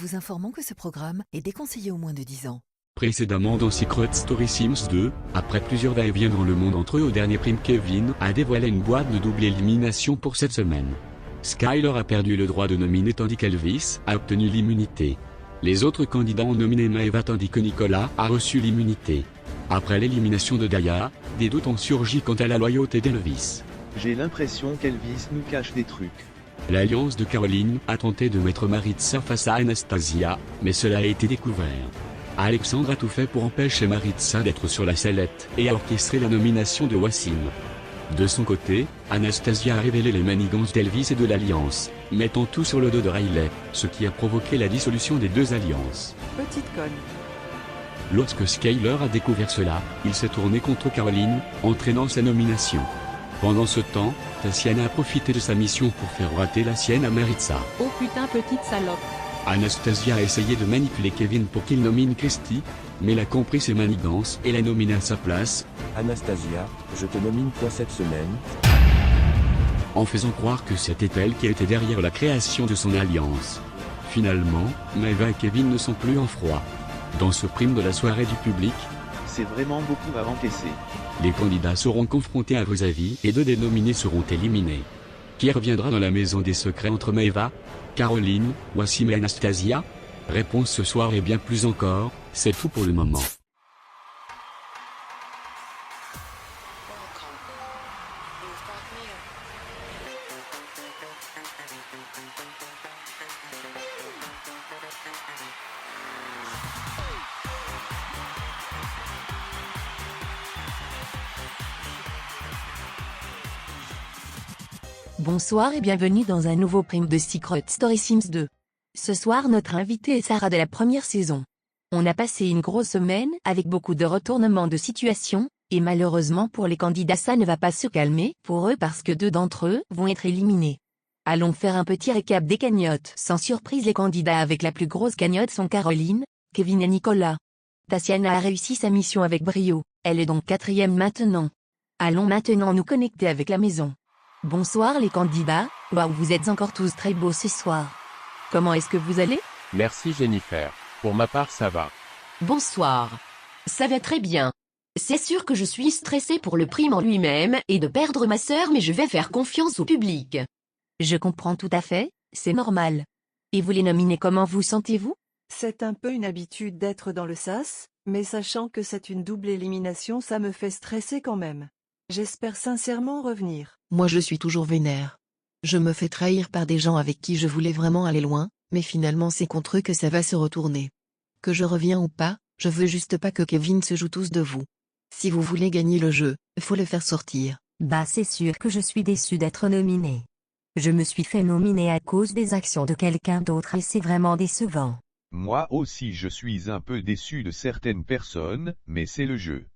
vous informons que ce programme est déconseillé aux moins de 10 ans. Précédemment dans Secret Story Sims 2, après plusieurs va-et-vient dans le monde entre eux au dernier prime, Kevin a dévoilé une boîte de double élimination pour cette semaine. Skyler a perdu le droit de nominer tandis qu'Elvis a obtenu l'immunité. Les autres candidats ont nominé Maeva tandis que Nicolas a reçu l'immunité. Après l'élimination de Daya, des doutes ont surgi quant à la loyauté d'Elvis. J'ai l'impression qu'Elvis nous cache des trucs. L'alliance de Caroline a tenté de mettre Maritza face à Anastasia, mais cela a été découvert. Alexandre a tout fait pour empêcher Maritza d'être sur la sellette et a orchestré la nomination de Wassim. De son côté, Anastasia a révélé les manigances d'Elvis et de l'Alliance, mettant tout sur le dos de Riley, ce qui a provoqué la dissolution des deux alliances. Petite conne. Lorsque Skyler a découvert cela, il s'est tourné contre Caroline, entraînant sa nomination. Pendant ce temps, Tatiana a profité de sa mission pour faire rater la sienne à Maritza. Oh putain, petite salope. Anastasia a essayé de manipuler Kevin pour qu'il nomine Christy, mais il a compris ses manigances et l'a nominé à sa place, Anastasia, je te nomine toi cette semaine. en faisant croire que c'était elle qui était derrière la création de son alliance. Finalement, Maeva et Kevin ne sont plus en froid. Dans ce prime de la soirée du public, C'est vraiment beaucoup à encaisser. les candidats seront confrontés à vos avis et deux des nominés seront éliminés. Qui reviendra dans la maison des secrets entre Maeva, Caroline, Wassim et Anastasia? Réponse ce soir et bien plus encore, c'est tout pour le moment. Bonsoir et bienvenue dans un nouveau prime de Secret Story Sims 2. Ce soir notre invitée est Sarah de la première saison. On a passé une grosse semaine avec beaucoup de retournements de situation, et malheureusement pour les candidats ça ne va pas se calmer pour eux parce que deux d'entre eux vont être éliminés. Allons faire un petit récap des cagnottes. Sans surprise les candidats avec la plus grosse cagnotte sont Caroline, Kevin et Nicolas. Tatiana a réussi sa mission avec brio, elle est donc 4e maintenant. Allons maintenant nous connecter avec la maison. Bonsoir les candidats, waouh vous êtes encore tous très beaux ce soir. Comment est-ce que vous allez? Merci Jennifer. Pour ma part ça va. Bonsoir. Ça va très bien. C'est sûr que je suis stressée pour le prime en lui-même et de perdre ma sœur, mais je vais faire confiance au public. Je comprends tout à fait, c'est normal. Et vous les nominez comment vous sentez-vous? C'est un peu une habitude d'être dans le sas, mais sachant que c'est une double élimination ça me fait stresser quand même. J'espère sincèrement revenir. Moi je suis toujours vénère. Je me fais trahir par des gens avec qui je voulais vraiment aller loin, mais finalement c'est contre eux que ça va se retourner. Que je reviens ou pas, je veux juste pas que Kevin se joue tous de vous. Si vous voulez gagner le jeu, faut le faire sortir. Bah c'est sûr que je suis déçue d'être nominée. Je me suis fait nominer à cause des actions de quelqu'un d'autre et c'est vraiment décevant. Moi aussi je suis un peu déçu de certaines personnes, mais c'est le jeu.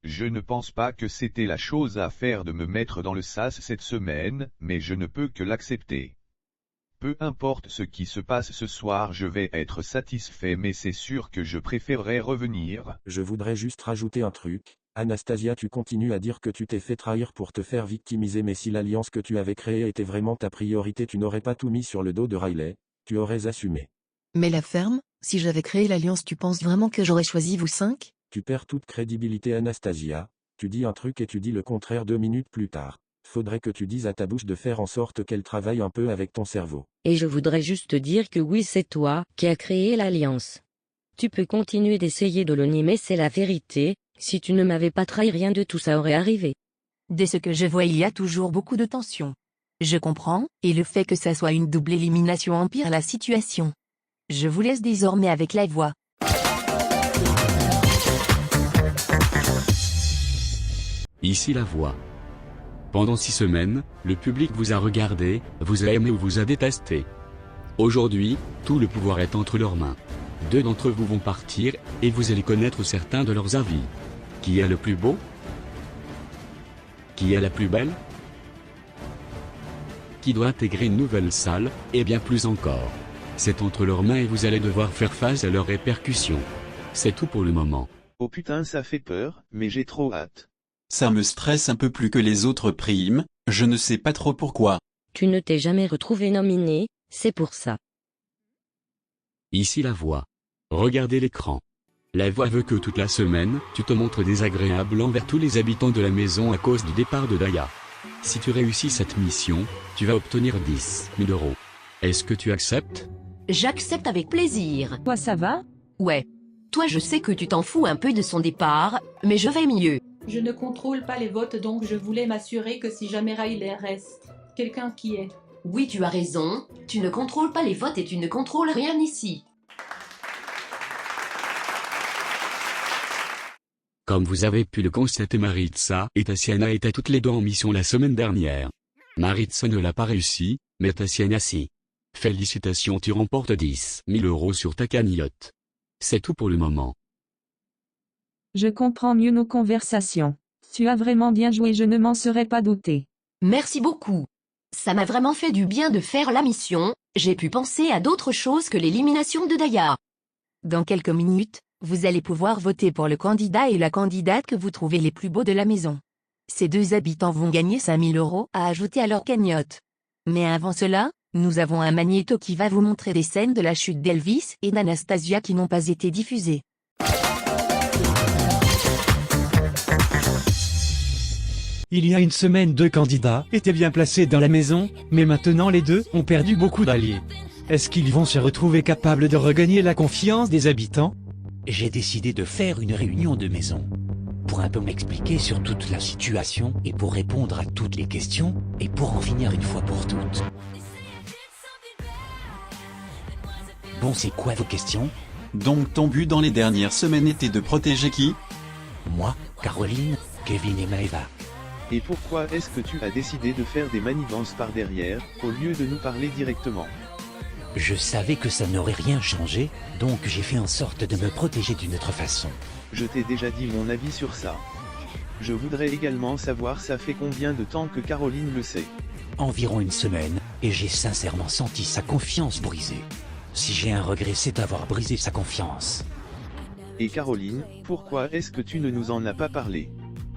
Je ne pense pas que c'était la chose à faire de me mettre dans le sas cette semaine, mais je ne peux que l'accepter. Peu importe ce qui se passe ce soir, je vais être satisfait, mais c'est sûr que je préférerais revenir. Je voudrais juste rajouter un truc. Anastasia, tu continues à dire que tu t'es fait trahir pour te faire victimiser, mais si l'alliance que tu avais créée était vraiment ta priorité, tu n'aurais pas tout mis sur le dos de Riley, tu aurais assumé. Mais la ferme, si j'avais créé l'alliance, tu penses vraiment que j'aurais choisi vous 5? Tu perds toute crédibilité Anastasia, tu dis un truc et tu dis le contraire 2 minutes plus tard. Faudrait que tu dises à ta bouche de faire en sorte qu'elle travaille un peu avec ton cerveau. Et je voudrais juste dire que oui, c'est toi qui as créé l'alliance. Tu peux continuer d'essayer de le nier, mais c'est la vérité, si tu ne m'avais pas trahi, rien de tout ça aurait arrivé. Dès ce que je vois il y a toujours beaucoup de tension. Je comprends, et le fait que ça soit une double élimination empire la situation. Je vous laisse désormais avec la voix. Ici la voix. Pendant 6 semaines, le public vous a regardé, vous a aimé ou vous a détesté. Aujourd'hui, tout le pouvoir est entre leurs mains. 2 d'entre vous vont partir, et vous allez connaître certains de leurs avis. Qui est le plus beau? Qui est la plus belle? Qui doit intégrer une nouvelle salle, et bien plus encore. C'est entre leurs mains et vous allez devoir faire face à leurs répercussions. C'est tout pour le moment. Oh putain ça fait peur, mais j'ai trop hâte. Ça me stresse un peu plus que les autres primes, je ne sais pas trop pourquoi. Tu ne t'es jamais retrouvé nominé, c'est pour ça. Ici la voix. Regardez l'écran. La voix veut que toute la semaine, tu te montres désagréable envers tous les habitants de la maison à cause du départ de Daya. Si tu réussis cette mission, tu vas obtenir 10 000 €. Est-ce que tu acceptes? J'accepte avec plaisir. Toi ça va? Ouais. Toi je sais que tu t'en fous un peu de son départ, mais je vais mieux. Je ne contrôle pas les votes donc je voulais m'assurer que si jamais Riley reste, quelqu'un qui est. Oui tu as raison, tu ne contrôles pas les votes et tu ne contrôles rien ici. Comme vous avez pu le constater, Maritza et Tatiana étaient toutes les deux en mission la semaine dernière. Maritza ne l'a pas réussi, mais Tatiana si. Félicitations, tu remportes 10 000 € sur ta cagnotte. C'est tout pour le moment. Je comprends mieux nos conversations. Tu as vraiment bien joué, je ne m'en serais pas douté. Merci beaucoup. Ça m'a vraiment fait du bien de faire la mission, j'ai pu penser à d'autres choses que l'élimination de Daya. Dans quelques minutes, vous allez pouvoir voter pour le candidat et la candidate que vous trouvez les plus beaux de la maison. Ces deux habitants vont gagner 5 000 € à ajouter à leur cagnotte. Mais avant cela, nous avons un magnéto qui va vous montrer des scènes de la chute d'Elvis et d'Anastasia qui n'ont pas été diffusées. Il y a une semaine, 2 candidats étaient bien placés dans la maison, mais maintenant les deux ont perdu beaucoup d'alliés. Est-ce qu'ils vont se retrouver capables de regagner la confiance des habitants? J'ai décidé de faire une réunion de maison. Pour un peu m'expliquer sur toute la situation et pour répondre à toutes les questions, et pour en finir une fois pour toutes. Bon, c'est quoi vos questions? Donc ton but dans les dernières semaines était de protéger qui? Moi, Caroline, Kevin et Maeva. Et pourquoi est-ce que tu as décidé de faire des manigances par derrière, au lieu de nous parler directement? Je savais que ça n'aurait rien changé, donc j'ai fait en sorte de me protéger d'une autre façon. Je t'ai déjà dit mon avis sur ça. Je voudrais également savoir ça fait combien de temps que Caroline le sait. Environ une semaine, et j'ai sincèrement senti sa confiance brisée. Si j'ai un regret, c'est d'avoir brisé sa confiance. Et Caroline, pourquoi est-ce que tu ne nous en as pas parlé?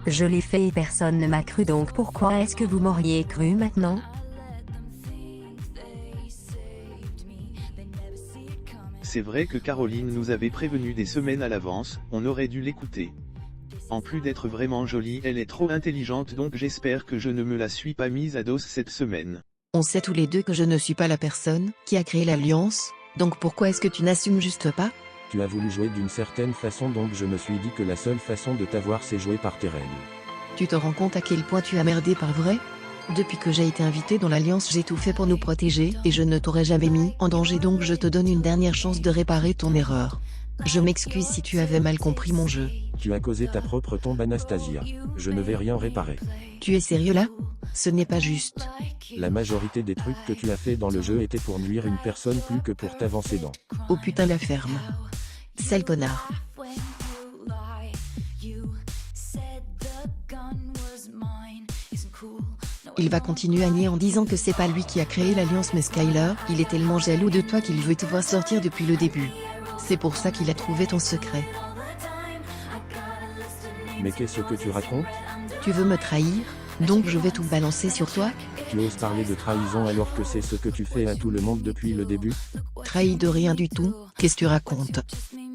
Je l'ai fait et personne ne m'a cru, donc pourquoi est-ce que vous m'auriez cru maintenant? C'est vrai que Caroline nous avait prévenu des semaines à l'avance, on aurait dû l'écouter. En plus d'être vraiment jolie, elle est trop intelligente, donc j'espère que je ne me la suis pas mise à dos cette semaine. On sait tous les deux que je ne suis pas la personne qui a créé l'alliance, donc pourquoi est-ce que tu n'assumes juste pas? Tu as voulu jouer d'une certaine façon, donc je me suis dit que la seule façon de t'avoir c'est jouer par tes règles. Tu te rends compte à quel point tu as merdé par vrai? Depuis que j'ai été invité dans l'alliance, j'ai tout fait pour nous protéger et je ne t'aurais jamais mis en danger, donc je te donne une dernière chance de réparer ton erreur. Je m'excuse si tu avais mal compris mon jeu. Tu as causé ta propre tombe, Anastasia. Je ne vais rien réparer. Tu es sérieux là? Ce n'est pas juste. La majorité des trucs que tu as fait dans le jeu étaient pour nuire une personne plus que pour t'avancer dans. Oh putain, la ferme. Sale connard. Il va continuer à nier en disant que c'est pas lui qui a créé l'alliance, mais Skyler, il est tellement jaloux de toi qu'il veut te voir sortir depuis le début. C'est pour ça qu'il a trouvé ton secret. Mais qu'est-ce que tu racontes? Tu veux me trahir, donc je vais tout balancer sur toi? Tu oses parler de trahison alors que c'est ce que tu fais à tout le monde depuis le début? Trahi de rien du tout, qu'est-ce que tu racontes?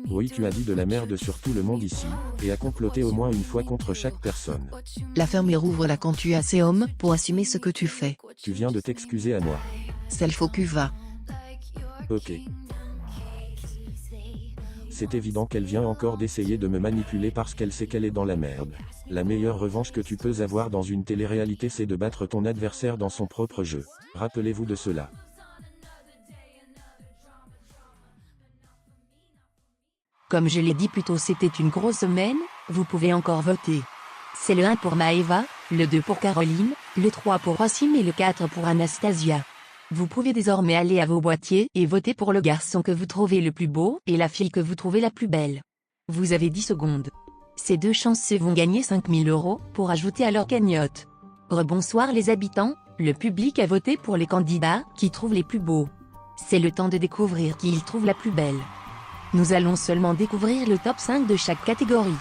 Oui, tu as dit de la merde sur tout le monde ici, et a comploté au moins une fois contre chaque personne. La ferme et rouvre-la quand tu es assez homme pour assumer ce que tu fais. Tu viens de t'excuser à moi. Sale faux cul, va. Ok. C'est évident qu'elle vient encore d'essayer de me manipuler parce qu'elle sait qu'elle est dans la merde. La meilleure revanche que tu peux avoir dans une télé-réalité, c'est de battre ton adversaire dans son propre jeu. Rappelez-vous de cela. Comme je l'ai dit plus tôt, c'était une grosse semaine, vous pouvez encore voter. C'est le 1 pour Maeva, le 2 pour Caroline, le 3 pour Wassim et le 4 pour Anastasia. Vous pouvez désormais aller à vos boîtiers et voter pour le garçon que vous trouvez le plus beau et la fille que vous trouvez la plus belle. Vous avez 10 secondes. Ces deux chanceux vont gagner 5 000 € pour ajouter à leur cagnotte. Rebonsoir les habitants, le public a voté pour les candidats qui trouvent les plus beaux. C'est le temps de découvrir qui il trouve la plus belle. Nous allons seulement découvrir le top 5 de chaque catégorie.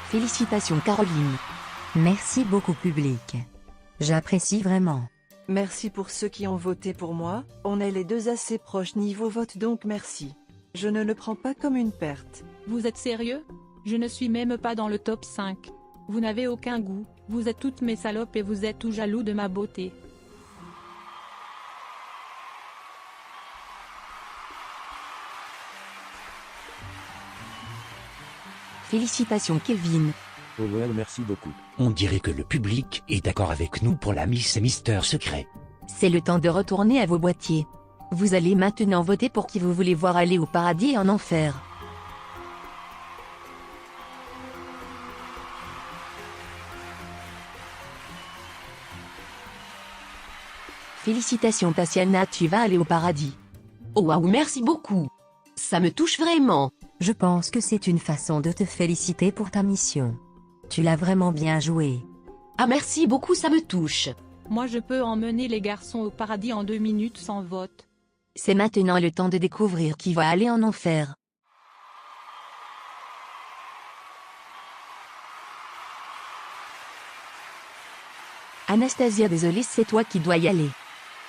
Félicitations Caroline. Merci beaucoup public. J'apprécie vraiment. Merci pour ceux qui ont voté pour moi, on est les deux assez proches niveau vote donc merci. Je ne le prends pas comme une perte. Vous êtes sérieux? Je ne suis même pas dans le top 5. Vous n'avez aucun goût, vous êtes toutes mes salopes et vous êtes tout jaloux de ma beauté. Félicitations Kevin. Oh well, merci beaucoup. On dirait que le public est d'accord avec nous pour la Miss et Mister Secret. C'est le temps de retourner à vos boîtiers. Vous allez maintenant voter pour qui vous voulez voir aller au paradis et en enfer. Félicitations Tatiana, tu vas aller au paradis. Oh waouh, merci beaucoup. Ça me touche vraiment. Je pense que c'est une façon de te féliciter pour ta mission. Tu l'as vraiment bien joué. Ah merci beaucoup, ça me touche. Moi je peux emmener les garçons au paradis en 2 minutes sans vote. C'est maintenant le temps de découvrir qui va aller en enfer. Anastasia, désolée, c'est toi qui dois y aller.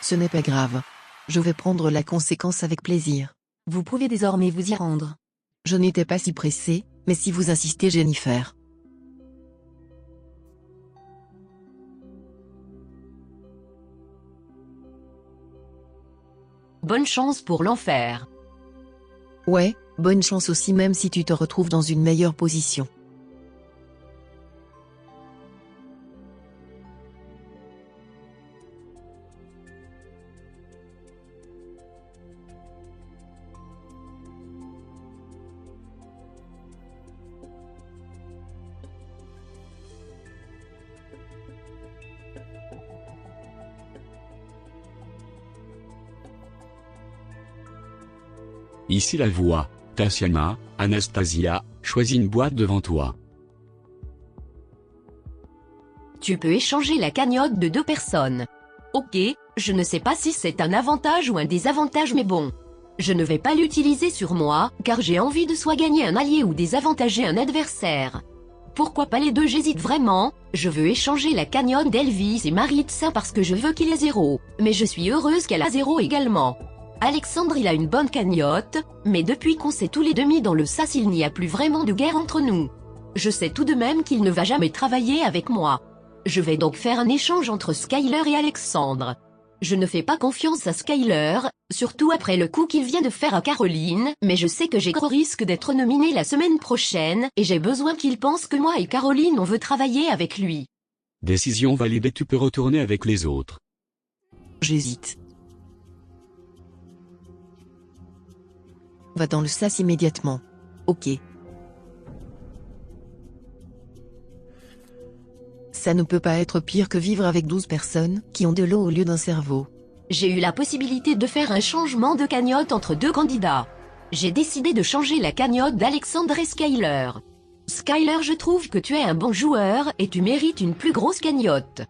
Ce n'est pas grave. Je vais prendre la conséquence avec plaisir. Vous pouvez désormais vous y rendre. Je n'étais pas si pressé, mais si vous insistez Jennifer. Bonne chance pour l'enfer. Ouais, bonne chance aussi même si tu te retrouves dans une meilleure position. Ici la voix, Tatiana, Anastasia, choisis une boîte devant toi. Tu peux échanger la cagnotte de 2 personnes. Ok, je ne sais pas si c'est un avantage ou un désavantage mais bon. Je ne vais pas l'utiliser sur moi, car j'ai envie de soit gagner un allié ou désavantager un adversaire. Pourquoi pas les deux, j'hésite vraiment. Je veux échanger la cagnotte d'Elvis et Maritza parce que je veux qu'il ait 0, mais je suis heureuse qu'elle a 0 également. Alexandre il a une bonne cagnotte, mais depuis qu'on s'est tous les deux mis dans le sas il n'y a plus vraiment de guerre entre nous. Je sais tout de même qu'il ne va jamais travailler avec moi. Je vais donc faire un échange entre Skyler et Alexandre. Je ne fais pas confiance à Skyler, surtout après le coup qu'il vient de faire à Caroline, mais je sais que j'ai gros risque d'être nominé la semaine prochaine, et j'ai besoin qu'il pense que moi et Caroline on veut travailler avec lui. Décision validée, tu peux retourner avec les autres. J'hésite. Va dans le sas immédiatement. Ok. Ça ne peut pas être pire que vivre avec 12 personnes qui ont de l'eau au lieu d'un cerveau. J'ai eu la possibilité de faire un changement de cagnotte entre 2 candidats. J'ai décidé de changer la cagnotte d'Alexandre et Skyler. Skyler, je trouve que tu es un bon joueur et tu mérites une plus grosse cagnotte.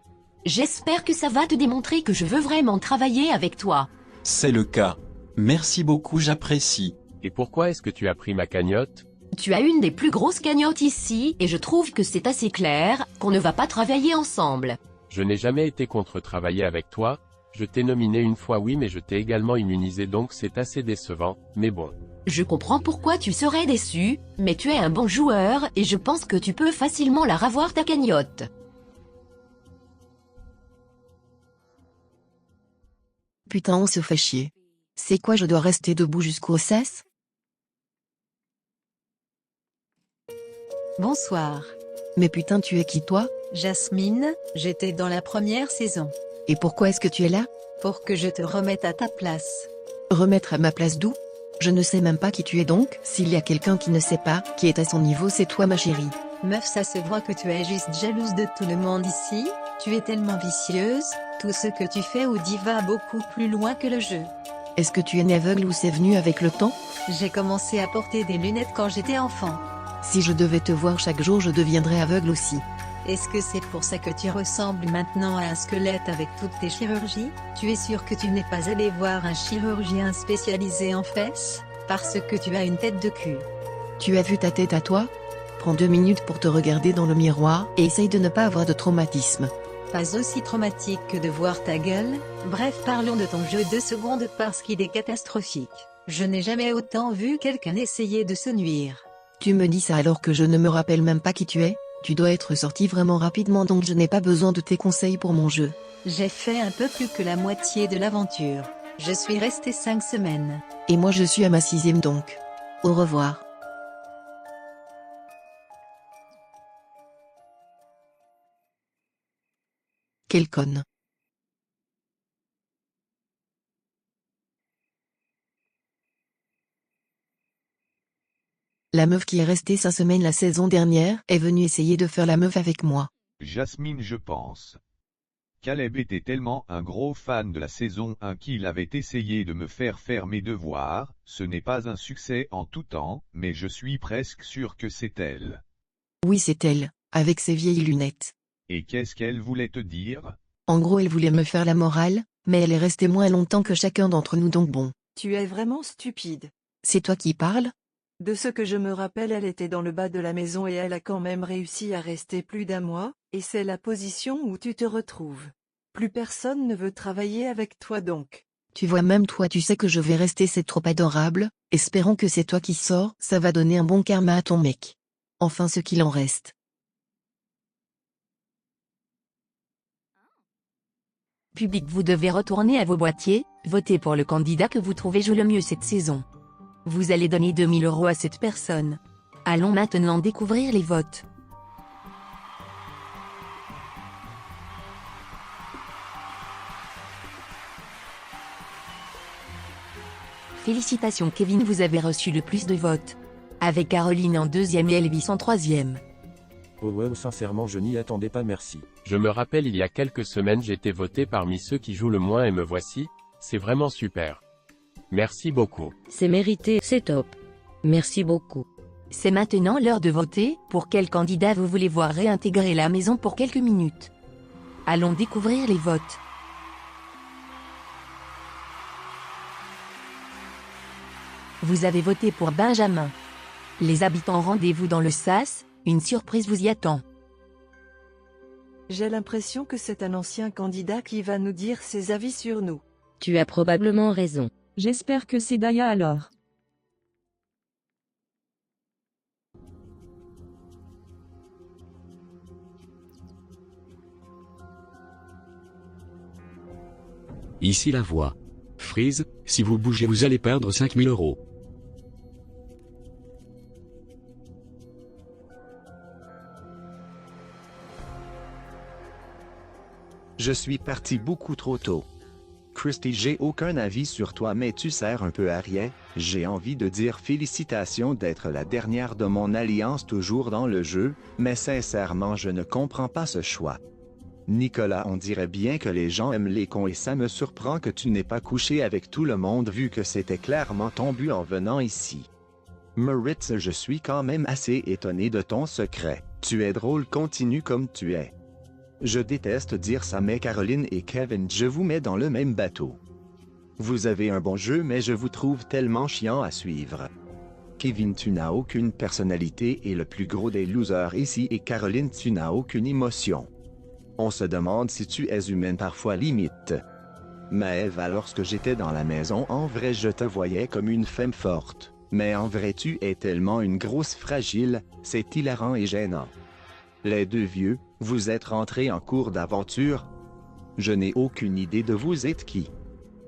J'espère que ça va te démontrer que je veux vraiment travailler avec toi. C'est le cas. Merci beaucoup, j'apprécie. Et pourquoi est-ce que tu as pris ma cagnotte? Tu as une des plus grosses cagnottes ici et je trouve que c'est assez clair qu'on ne va pas travailler ensemble. Je n'ai jamais été contre travailler avec toi. Je t'ai nominé une fois oui mais je t'ai également immunisé donc c'est assez décevant, mais bon. Je comprends pourquoi tu serais déçu, mais tu es un bon joueur et je pense que tu peux facilement la ravoir ta cagnotte. Putain, on se fait chier. C'est quoi, je dois rester debout jusqu'au sas? Bonsoir. Mais putain, tu es qui toi? Jasmine, j'étais dans la première saison. Et pourquoi est-ce que tu es là? Pour que je te remette à ta place. Remettre à ma place d'où? Je ne sais même pas qui tu es donc. S'il y a quelqu'un qui ne sait pas, qui est à son niveau, c'est toi ma chérie. Meuf, ça se voit que tu es juste jalouse de tout le monde ici. Tu es tellement vicieuse, tout ce que tu fais ou dis va beaucoup plus loin que le jeu. Est-ce que tu es née aveugle ou c'est venu avec le temps? J'ai commencé à porter des lunettes quand j'étais enfant. Si je devais te voir chaque jour, je deviendrais aveugle aussi. Est-ce que c'est pour ça que tu ressembles maintenant à un squelette avec toutes tes chirurgies? Tu es sûr que tu n'es pas allé voir un chirurgien spécialisé en fesses? Parce que tu as une tête de cul. Tu as vu ta tête à toi? Prends 2 minutes pour te regarder dans le miroir et essaye de ne pas avoir de traumatisme. Pas aussi traumatique que de voir ta gueule. Bref, parlons de ton jeu 2 secondes parce qu'il est catastrophique. Je n'ai jamais autant vu quelqu'un essayer de se nuire. Tu me dis ça alors que je ne me rappelle même pas qui tu es. Tu dois être sorti vraiment rapidement donc je n'ai pas besoin de tes conseils pour mon jeu. J'ai fait un peu plus que la moitié de l'aventure. Je suis resté 5 semaines. Et moi je suis à ma 6e donc. Au revoir. Quelle conne. La meuf qui est restée 5 semaines la saison dernière est venue essayer de faire la meuf avec moi. Jasmine, je pense. Caleb était tellement un gros fan de la saison 1 qu'il avait essayé de me faire mes devoirs. Ce n'est pas un succès en tout temps, mais je suis presque sûr que c'est elle. Oui, c'est elle, avec ses vieilles lunettes. Et qu'est-ce qu'elle voulait te dire? En gros, elle voulait me faire la morale, mais elle est restée moins longtemps que chacun d'entre nous donc bon. Tu es vraiment stupide. C'est toi qui parles? De ce que je me rappelle, elle était dans le bas de la maison et elle a quand même réussi à rester plus d'1 mois, et c'est la position où tu te retrouves. Plus personne ne veut travailler avec toi donc. Tu vois, même toi tu sais que je vais rester, c'est trop adorable. Espérons que c'est toi qui sors, ça va donner un bon karma à ton mec. Enfin ce qu'il en reste. Public, vous devez retourner à vos boîtiers, votez pour le candidat que vous trouvez joue le mieux cette saison. Vous allez donner 2000 € à cette personne. Allons maintenant découvrir les votes. Félicitations Kevin, vous avez reçu le plus de votes. Avec Caroline en 2e et Elvis en 3e. Oh wow, sincèrement je n'y attendais pas, merci. Je me rappelle il y a quelques semaines j'étais voté parmi ceux qui jouent le moins et me voici, c'est vraiment super. Merci beaucoup. C'est mérité, c'est top. Merci beaucoup. C'est maintenant l'heure de voter, pour quel candidat vous voulez voir réintégrer la maison pour quelques minutes. Allons découvrir les votes. Vous avez voté pour Benjamin. Les habitants, rendez-vous dans le sas, une surprise vous y attend. J'ai l'impression que c'est un ancien candidat qui va nous dire ses avis sur nous. Tu as probablement raison. J'espère que c'est Daya alors. Ici la voix. Freeze, si vous bougez vous allez perdre 5000 €. Je suis parti beaucoup trop tôt. Christy, j'ai aucun avis sur toi mais tu sers un peu à rien. J'ai envie de dire félicitations d'être la dernière de mon alliance toujours dans le jeu, mais sincèrement je ne comprends pas ce choix. Nicolas, on dirait bien que les gens aiment les cons et ça me surprend que tu n'aies pas couché avec tout le monde vu que c'était clairement ton but en venant ici. Moritz, je suis quand même assez étonné de ton secret. Tu es drôle, continue comme tu es. Je déteste dire ça mais Caroline et Kevin, je vous mets dans le même bateau. Vous avez un bon jeu mais je vous trouve tellement chiant à suivre. Kevin, tu n'as aucune personnalité et le plus gros des losers ici et Caroline, tu n'as aucune émotion. On se demande si tu es humaine parfois limite. Maëve, lorsque j'étais dans la maison, en vrai je te voyais comme une femme forte. Mais en vrai tu es tellement une grosse fragile, c'est hilarant et gênant. Les deux vieux, vous êtes rentrés en cours d'aventure? Je n'ai aucune idée de vous êtes qui.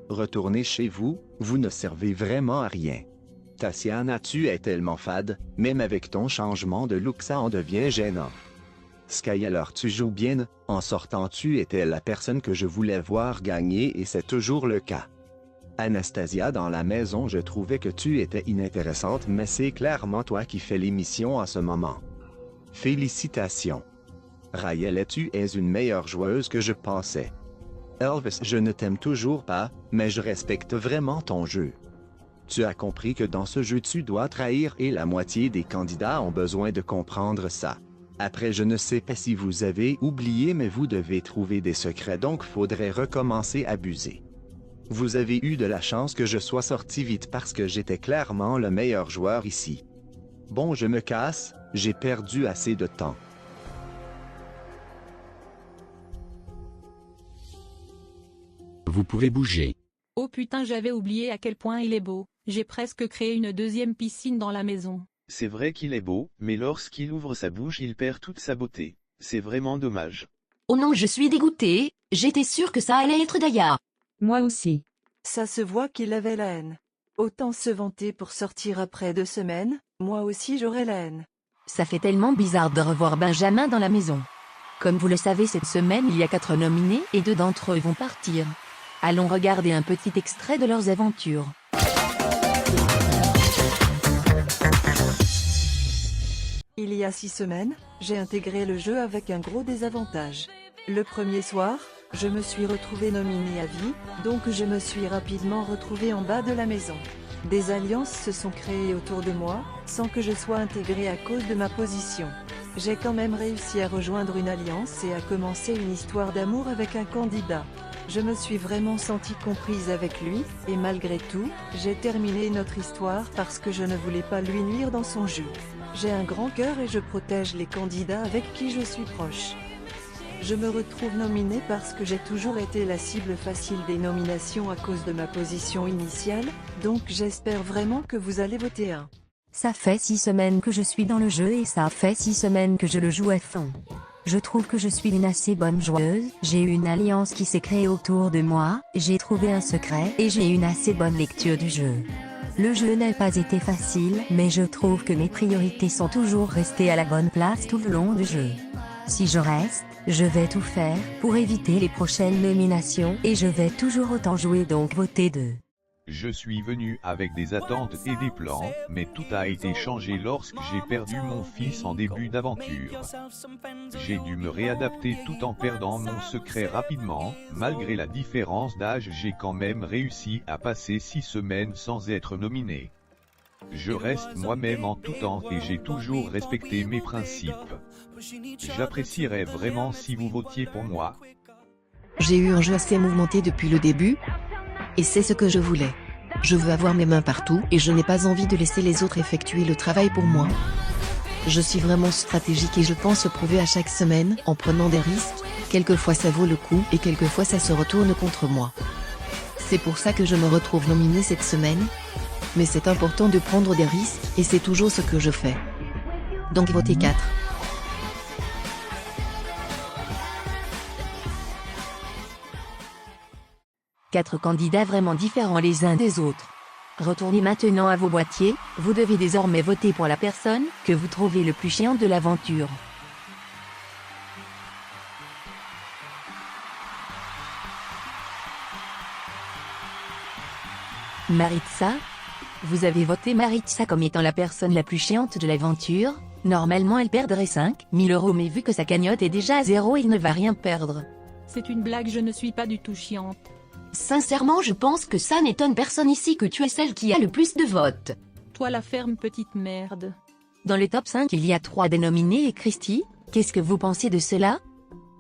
Retournez chez vous, vous ne servez vraiment à rien. Tatiana, tu es tellement fade, même avec ton changement de look ça en devient gênant. Sky, alors tu joues bien, en sortant tu étais la personne que je voulais voir gagner et c'est toujours le cas. Anastasia, dans la maison je trouvais que tu étais inintéressante mais c'est clairement toi qui fais l'émission en ce moment. Félicitations. Raël, tu es une meilleure joueuse que je pensais. Elvis, je ne t'aime toujours pas, mais je respecte vraiment ton jeu. Tu as compris que dans ce jeu tu dois trahir et la moitié des candidats ont besoin de comprendre ça. Après je ne sais pas si vous avez oublié mais vous devez trouver des secrets donc faudrait recommencer à abuser. Vous avez eu de la chance que je sois sorti vite parce que j'étais clairement le meilleur joueur ici. Bon, je me casse, j'ai perdu assez de temps. Vous pouvez bouger. Oh putain, j'avais oublié à quel point il est beau. J'ai presque créé une deuxième piscine dans la maison. C'est vrai qu'il est beau, mais lorsqu'il ouvre sa bouche il perd toute sa beauté. C'est vraiment dommage. Oh non, je suis dégoûtée, j'étais sûre que ça allait être Daya. Moi aussi. Ça se voit qu'il avait la haine. Autant se vanter pour sortir après 2 semaines, moi aussi j'aurais la haine. Ça fait tellement bizarre de revoir Benjamin dans la maison. Comme vous le savez, cette semaine il y a 4 nominés et 2 d'entre eux vont partir. Allons regarder un petit extrait de leurs aventures. Il y a 6 semaines, j'ai intégré le jeu avec un gros désavantage. Le premier soir, je me suis retrouvée nominée à vie, donc je me suis rapidement retrouvée en bas de la maison. Des alliances se sont créées autour de moi, sans que je sois intégrée à cause de ma position. J'ai quand même réussi à rejoindre une alliance et à commencer une histoire d'amour avec un candidat. Je me suis vraiment sentie comprise avec lui, et malgré tout, j'ai terminé notre histoire parce que je ne voulais pas lui nuire dans son jeu. J'ai un grand cœur et je protège les candidats avec qui je suis proche. Je me retrouve nominée parce que j'ai toujours été la cible facile des nominations à cause de ma position initiale, donc j'espère vraiment que vous allez voter un. Ça fait 6 semaines que je suis dans le jeu et ça fait 6 semaines que je le joue à fond. Je trouve que je suis une assez bonne joueuse, j'ai une alliance qui s'est créée autour de moi, j'ai trouvé un secret et j'ai une assez bonne lecture du jeu. Le jeu n'a pas été facile, mais je trouve que mes priorités sont toujours restées à la bonne place tout le long du jeu. Si je reste, je vais tout faire pour éviter les prochaines nominations et je vais toujours autant jouer, donc voter 2. Je suis venu avec des attentes et des plans, mais tout a été changé lorsque j'ai perdu mon fils en début d'aventure. J'ai dû me réadapter tout en perdant mon secret rapidement, malgré la différence d'âge j'ai quand même réussi à passer 6 semaines sans être nominé. Je reste moi-même en tout temps et j'ai toujours respecté mes principes. J'apprécierais vraiment si vous votiez pour moi. J'ai eu un jeu assez mouvementé depuis le début, et c'est ce que je voulais. Je veux avoir mes mains partout et je n'ai pas envie de laisser les autres effectuer le travail pour moi. Je suis vraiment stratégique et je pense se prouver à chaque semaine en prenant des risques, quelquefois ça vaut le coup et quelquefois ça se retourne contre moi. C'est pour ça que je me retrouve nominée cette semaine, mais c'est important de prendre des risques et c'est toujours ce que je fais. Donc votez 4. Quatre candidats vraiment différents les uns des autres. Retournez maintenant à vos boîtiers, vous devez désormais voter pour la personne que vous trouvez le plus chiante de l'aventure. Maritza? Vous avez voté Maritza comme étant la personne la plus chiante de l'aventure. Normalement elle perdrait 5 000 €, mais vu que sa cagnotte est déjà à 0, il ne va rien perdre. C'est une blague, je ne suis pas du tout chiante. Sincèrement, je pense que ça n'étonne personne ici que tu es celle qui a le plus de votes. Toi la ferme petite merde. Dans le top 5 il y a 3 dénominés et Christy, qu'est-ce que vous pensez de cela?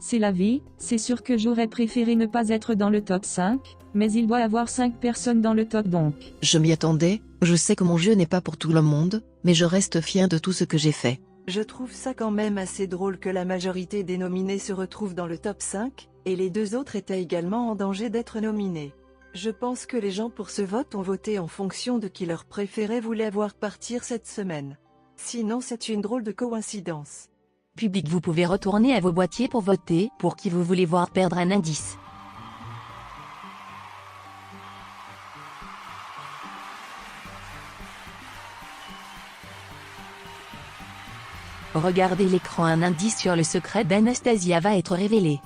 C'est la vie, c'est sûr que j'aurais préféré ne pas être dans le top 5, mais il doit y avoir 5 personnes dans le top donc. Je m'y attendais, je sais que mon jeu n'est pas pour tout le monde, mais je reste fier de tout ce que j'ai fait. Je trouve ça quand même assez drôle que la majorité des nominés se retrouvent dans le top 5, et les 2 autres étaient également en danger d'être nominés. Je pense que les gens pour ce vote ont voté en fonction de qui leur préféré voulait voir partir cette semaine. Sinon c'est une drôle de coïncidence. Public, vous pouvez retourner à vos boîtiers pour voter pour qui vous voulez voir perdre un indice. Regardez l'écran, un indice sur le secret d'Anastasia va être révélé.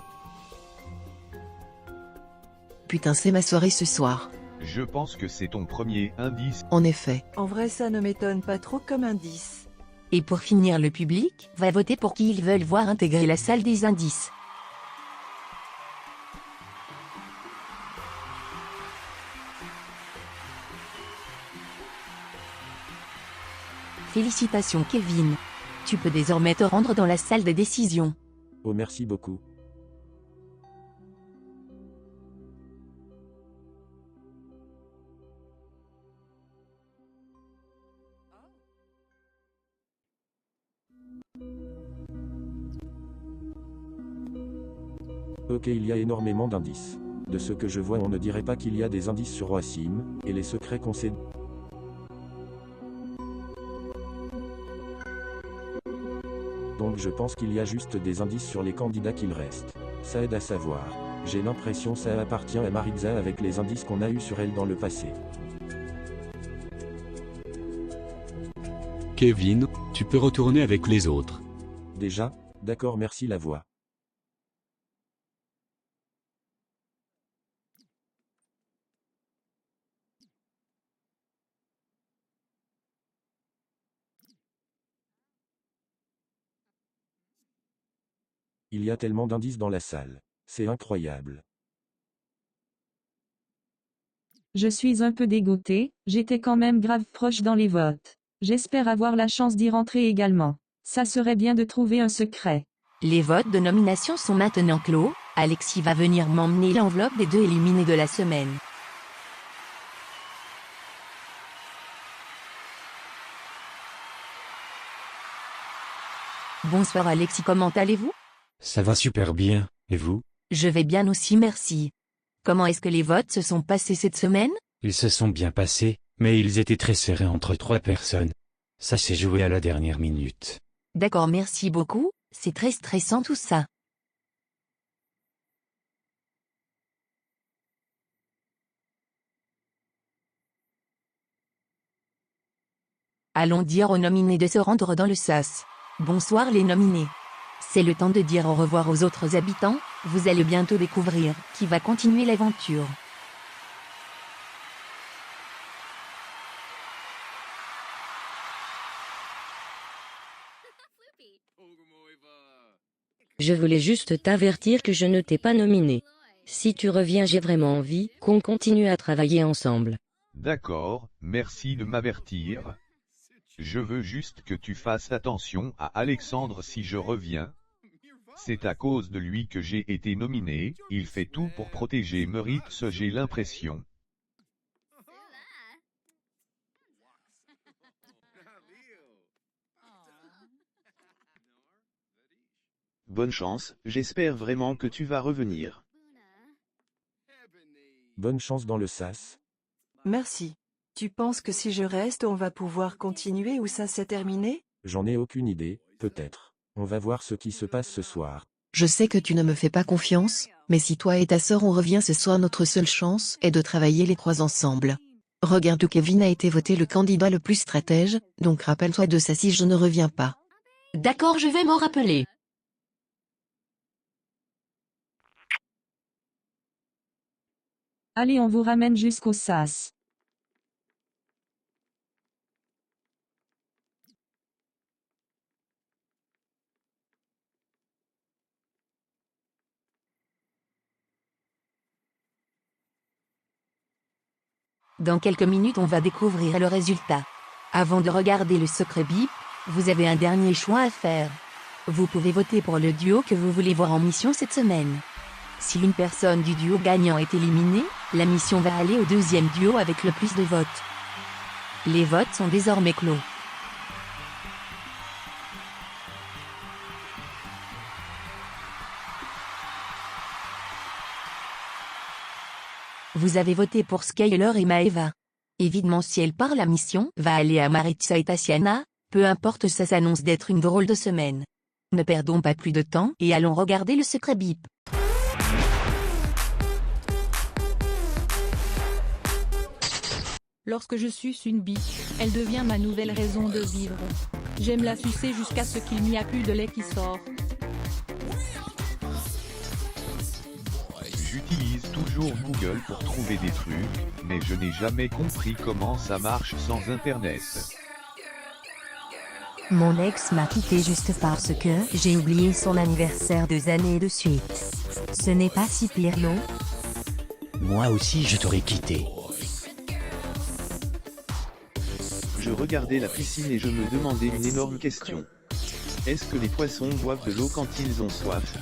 Putain, c'est ma soirée ce soir. Je pense que c'est ton premier indice. En effet. En vrai ça ne m'étonne pas trop comme indice. Et pour finir, le public va voter pour qui ils veulent voir intégrer la salle des indices. Félicitations Kevin. Tu peux désormais te rendre dans la salle de décision. Oh, merci beaucoup. Ok, il y a énormément d'indices. De ce que je vois, on ne dirait pas qu'il y a des indices sur Wassim, et les secrets qu'on sait. Donc je pense qu'il y a juste des indices sur les candidats qu'il reste. Ça aide à savoir. J'ai l'impression ça appartient à Maritza avec les indices qu'on a eus sur elle dans le passé. Kevin, tu peux retourner avec les autres. Déjà? D'accord, merci la voix. Il y a tellement d'indices dans la salle. C'est incroyable. Je suis un peu dégoûté, j'étais quand même grave proche dans les votes. J'espère avoir la chance d'y rentrer également. Ça serait bien de trouver un secret. Les votes de nomination sont maintenant clos. Alexis va venir m'emmener l'enveloppe des 2 éliminés de la semaine. Bonsoir Alexis, comment allez-vous? Ça va super bien, et vous? Je vais bien aussi, merci. Comment est-ce que les votes se sont passés cette semaine? Ils se sont bien passés, mais ils étaient très serrés entre 3 personnes. Ça s'est joué à la dernière minute. D'accord, merci beaucoup, c'est très stressant tout ça. Allons dire aux nominés de se rendre dans le sas. Bonsoir les nominés. C'est le temps de dire au revoir aux autres habitants, vous allez bientôt découvrir qui va continuer l'aventure. Je voulais juste t'avertir que je ne t'ai pas nominé. Si tu reviens, j'ai vraiment envie qu'on continue à travailler ensemble. D'accord, merci de m'avertir. Je veux juste que tu fasses attention à Alexandre si je reviens. C'est à cause de lui que j'ai été nominé, il fait tout pour protéger Meritz, j'ai l'impression. Bonne chance, j'espère vraiment que tu vas revenir. Bonne chance dans le sas. Merci. Tu penses que si je reste on va pouvoir continuer ou ça s'est terminé? J'en ai aucune idée, peut-être. On va voir ce qui se passe ce soir. Je sais que tu ne me fais pas confiance, mais si toi et ta sœur on revient ce soir, notre seule chance est de travailler les 3 ensemble. Regarde, Kevin a été voté le candidat le plus stratège, donc rappelle-toi de ça si je ne reviens pas. D'accord, je vais m'en rappeler. Allez, on vous ramène jusqu'au sas. Dans quelques minutes on va découvrir le résultat. Avant de regarder le secret bip, vous avez un dernier choix à faire. Vous pouvez voter pour le duo que vous voulez voir en mission cette semaine. Si l'une personne du duo gagnant est éliminée, la mission va aller au deuxième duo avec le plus de votes. Les votes sont désormais clos. Vous avez voté pour Skyler et Maeva. Évidemment, si elle part, la mission va aller à Maritza et Tatiana, peu importe, ça s'annonce d'être une drôle de semaine. Ne perdons pas plus de temps et allons regarder le secret bip. Lorsque je suce une bite, elle devient ma nouvelle raison de vivre. J'aime la sucer jusqu'à ce qu'il n'y a plus de lait qui sort. J'utilise toujours Google pour trouver des trucs, mais je n'ai jamais compris comment ça marche sans Internet. Mon ex m'a quitté juste parce que j'ai oublié son anniversaire 2 années de suite. Ce n'est pas si pire, non? Moi aussi je t'aurais quitté. Je regardais la piscine et je me demandais une énorme question. Est-ce que les poissons boivent de l'eau quand ils ont soif?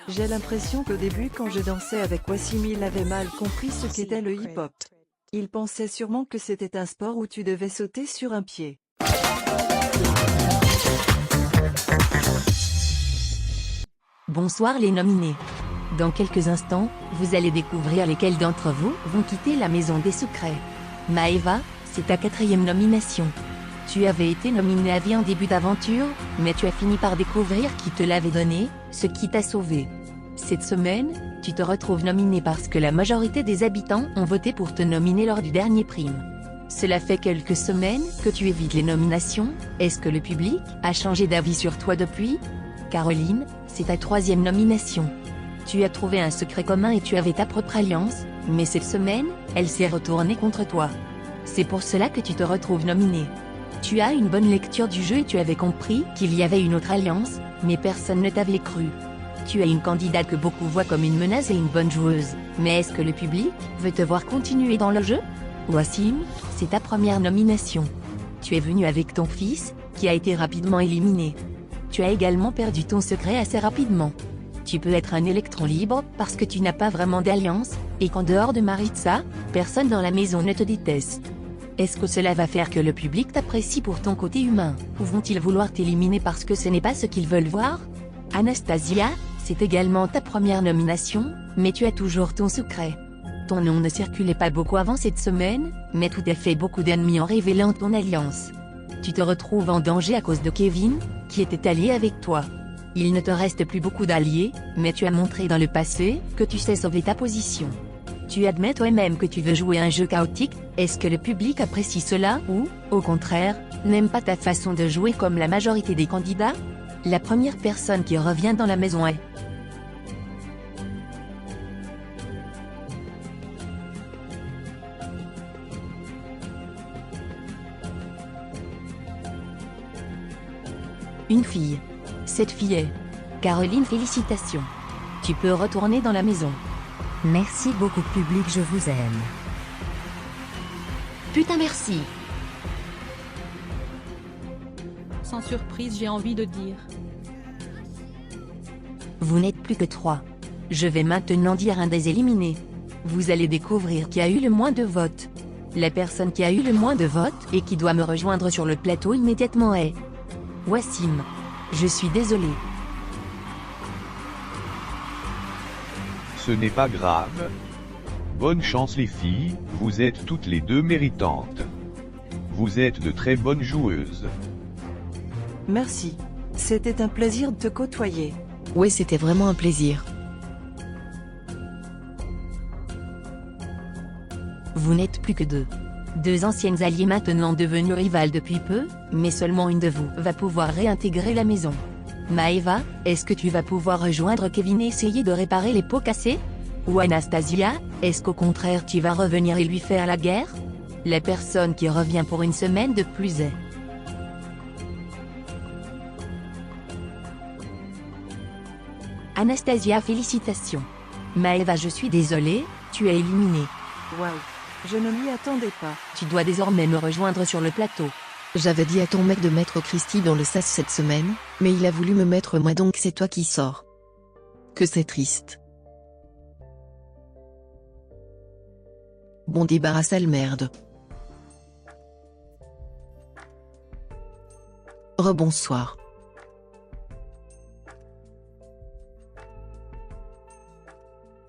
J'ai l'impression qu'au début quand je dansais avec Wassim il avait mal compris ce qu'était le hip-hop. Il pensait sûrement que c'était un sport où tu devais sauter sur un pied. Bonsoir les nominés. Dans quelques instants, vous allez découvrir lesquels d'entre vous vont quitter la maison des secrets. Maeva, c'est ta 4e nomination. Tu avais été nominé à vie en début d'aventure, mais tu as fini par découvrir qui te l'avait donné, ce qui t'a sauvé. Cette semaine, tu te retrouves nominé parce que la majorité des habitants ont voté pour te nominer lors du dernier prime. Cela fait quelques semaines que tu évites les nominations. Est-ce que le public a changé d'avis sur toi depuis? Caroline, c'est ta 3e nomination. Tu as trouvé un secret commun et tu avais ta propre alliance, mais cette semaine, elle s'est retournée contre toi. C'est pour cela que tu te retrouves nominé. Tu as une bonne lecture du jeu et tu avais compris qu'il y avait une autre alliance, mais personne ne t'avait cru. Tu es une candidate que beaucoup voient comme une menace et une bonne joueuse, mais est-ce que le public veut te voir continuer dans le jeu? Wassim, c'est ta 1re nomination. Tu es venu avec ton fils, qui a été rapidement éliminé. Tu as également perdu ton secret assez rapidement. Tu peux être un électron libre parce que tu n'as pas vraiment d'alliance, et qu'en dehors de Maritza, personne dans la maison ne te déteste. Est-ce que cela va faire que le public t'apprécie pour ton côté humain, ou vont-ils vouloir t'éliminer parce que ce n'est pas ce qu'ils veulent voir? Anastasia, c'est également ta 1re nomination, mais tu as toujours ton secret. Ton nom ne circulait pas beaucoup avant cette semaine, mais tout a fait beaucoup d'ennemis en révélant ton alliance. Tu te retrouves en danger à cause de Kevin, qui était allié avec toi. Il ne te reste plus beaucoup d'alliés, mais tu as montré dans le passé que tu sais sauver ta position. Tu admets toi-même que tu veux jouer un jeu chaotique. Est-ce que le public apprécie cela ou, au contraire, n'aime pas ta façon de jouer comme la majorité des candidats? La première personne qui revient dans la maison est... une fille. Cette fille est... Caroline, félicitations. Tu peux retourner dans la maison. Merci beaucoup public, je vous aime. Putain merci. Sans surprise, j'ai envie de dire. Vous n'êtes plus que 3. Je vais maintenant dire un des éliminés. Vous allez découvrir qui a eu le moins de votes. La personne qui a eu le moins de votes et qui doit me rejoindre sur le plateau immédiatement est... Wassim. Je suis désolé. Ce n'est pas grave. Bonne chance les filles, vous êtes toutes les deux méritantes. Vous êtes de très bonnes joueuses. Merci. C'était un plaisir de te côtoyer. Ouais, c'était vraiment un plaisir. Vous n'êtes plus que 2. 2 anciennes alliées maintenant devenues rivales depuis peu, mais seulement une de vous va pouvoir réintégrer la maison. Maeva, est-ce que tu vas pouvoir rejoindre Kevin et essayer de réparer les pots cassés? Ou Anastasia, est-ce qu'au contraire tu vas revenir et lui faire la guerre? La personne qui revient pour une semaine de plus est... Anastasia, félicitations. Maeva, je suis désolée, tu es éliminée. Waouh, je ne m'y attendais pas. Tu dois désormais me rejoindre sur le plateau. J'avais dit à ton mec de mettre Christy dans le sas cette semaine, mais il a voulu me mettre moi, donc c'est toi qui sors. Que c'est triste. Bon, débarrasse sale merde. Rebonsoir.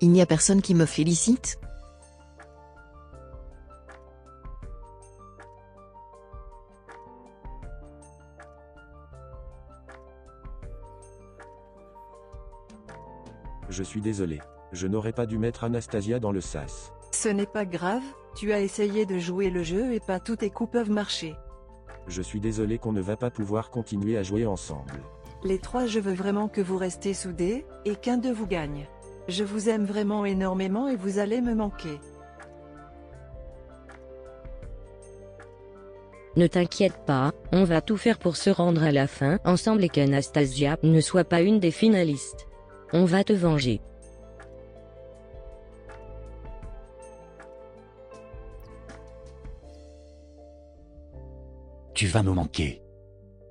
Il n'y a personne qui me félicite? Je suis désolé. Je n'aurais pas dû mettre Anastasia dans le sas. Ce n'est pas grave, tu as essayé de jouer le jeu et pas tous tes coups peuvent marcher. Je suis désolé qu'on ne va pas pouvoir continuer à jouer ensemble. Les 3, je veux vraiment que vous restez soudés, et qu'un de vous gagne. Je vous aime vraiment énormément et vous allez me manquer. Ne t'inquiète pas, on va tout faire pour se rendre à la fin ensemble et qu'Anastasia ne soit pas une des finalistes. On va te venger. Tu vas me manquer.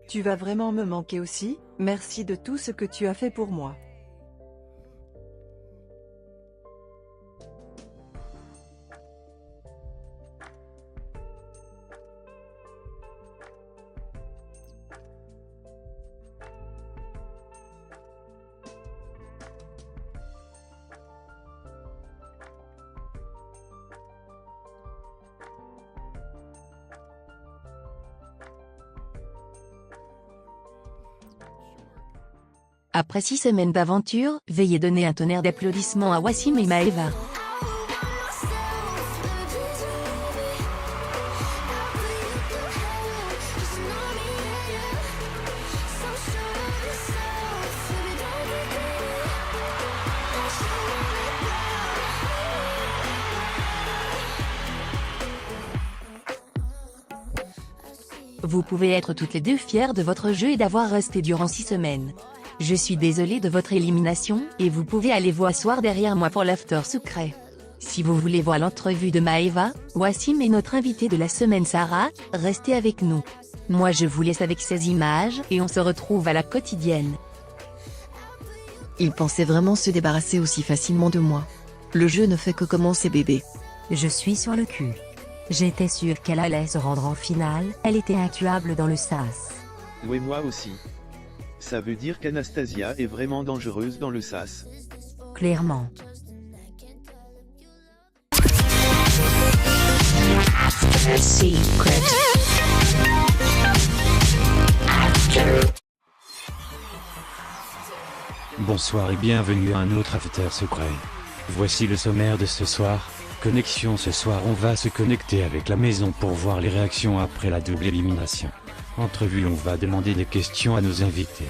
Tu vas vraiment me manquer aussi, merci de tout ce que tu as fait pour moi. Après 6 semaines d'aventure, veuillez donner un tonnerre d'applaudissements à Wassim et Maeva. Vous pouvez être toutes les deux fiers de votre jeu et d'avoir resté durant 6 semaines. Je suis désolée de votre élimination, et vous pouvez aller vous asseoir derrière moi pour l'after secret. Si vous voulez voir l'entrevue de Maeva, Wassim et notre invité de la semaine Sarah, restez avec nous. Moi je vous laisse avec ces images, et on se retrouve à la quotidienne. Il pensait vraiment se débarrasser aussi facilement de moi. Le jeu ne fait que commencer bébé. Je suis sur le cul. J'étais sûre qu'elle allait se rendre en finale, elle était intuable dans le sas. Ouais, moi aussi. Ça veut dire qu'Anastasia est vraiment dangereuse dans le sas. Clairement. Bonsoir et bienvenue à un autre After Secret. Voici le sommaire de ce soir. Connexion ce soir, on va se connecter avec la maison pour voir les réactions après la double élimination. Entrevue, on va demander des questions à nos invités.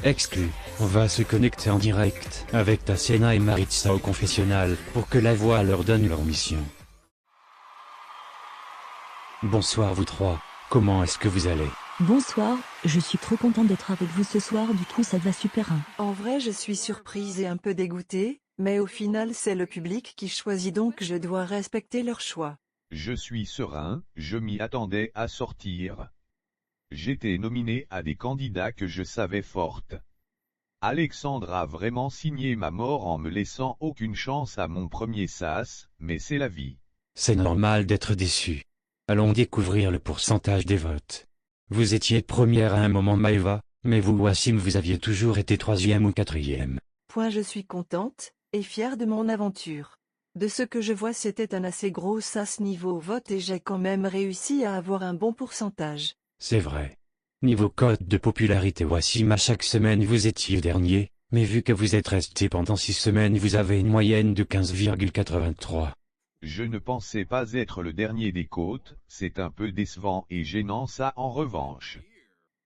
Exclu, on va se connecter en direct avec Tassiena et Maritza au confessionnal pour que la voix leur donne leur mission. Bonsoir vous trois, comment est-ce que vous allez? Bonsoir, je suis trop contente d'être avec vous ce soir, du coup ça va super. En vrai je suis surprise et un peu dégoûtée, mais au final c'est le public qui choisit donc je dois respecter leur choix. Je suis serein, je m'y attendais à sortir. J'étais nominé à des candidats que je savais fortes. Alexandre a vraiment signé ma mort en me laissant aucune chance à mon premier sas, mais c'est la vie. C'est normal d'être déçu. Allons découvrir le pourcentage des votes. Vous étiez première à un moment Maeva, mais vous Wassim vous aviez toujours été 3e ou 4e. Je suis contente, et fière de mon aventure. De ce que je vois c'était un assez gros sas niveau vote et j'ai quand même réussi à avoir un bon pourcentage. C'est vrai. Niveau cote de popularité Wassim à chaque semaine vous étiez dernier, mais vu que vous êtes resté pendant 6 semaines vous avez une moyenne de 15,83. Je ne pensais pas être le dernier des côtes, c'est un peu décevant et gênant ça en revanche.